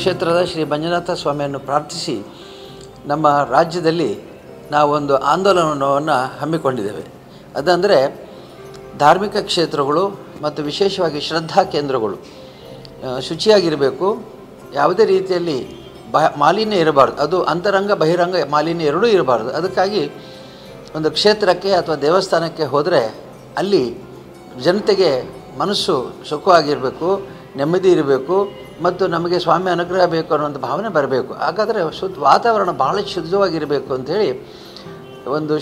ಕ್ಷೇತ್ರದ ಶ್ರೀ ಮಂಜುನಾಥ ಸ್ವಾಮಿಯನ್ನು ಪ್ರಾರ್ಥಿಸಿ ನಮ್ಮ ರಾಜ್ಯದಲ್ಲಿ ನಾವೊಂದು ಆಂದೋಲನವನ್ನು ಹಮ್ಮಿಕೊಂಡಿದ್ದೇವೆ. ಅದಂದರೆ ಧಾರ್ಮಿಕ ಕ್ಷೇತ್ರಗಳು ಮತ್ತು ವಿಶೇಷವಾಗಿ ಶ್ರದ್ಧಾ ಕೇಂದ್ರಗಳು ಶುಚಿಯಾಗಿರಬೇಕು. ಯಾವುದೇ ರೀತಿಯಲ್ಲಿ ಮಾಲಿನ್ಯ ಇರಬಾರ್ದು. ಅದು ಅಂತರಂಗ ಬಹಿರಂಗ ಮಾಲಿನ್ಯ ಎರಡೂ ಇರಬಾರ್ದು. ಅದಕ್ಕಾಗಿ ಒಂದು ಕ್ಷೇತ್ರಕ್ಕೆ ಅಥವಾ ದೇವಸ್ಥಾನಕ್ಕೆ ಹೋದರೆ ಅಲ್ಲಿ ಜನತೆಗೆ ಮನಸ್ಸು ಸುಖವಾಗಿರಬೇಕು, ನೆಮ್ಮದಿ ಇರಬೇಕು ಮತ್ತು ನಮಗೆ ಸ್ವಾಮಿ ಅನುಗ್ರಹ ಬೇಕು ಅನ್ನುವಂಥ ಭಾವನೆ ಬರಬೇಕು. ಹಾಗಾದರೆ ವಾತಾವರಣ ಭಾಳ ಶುದ್ಧವಾಗಿರಬೇಕು ಅಂಥೇಳಿ ಒಂದು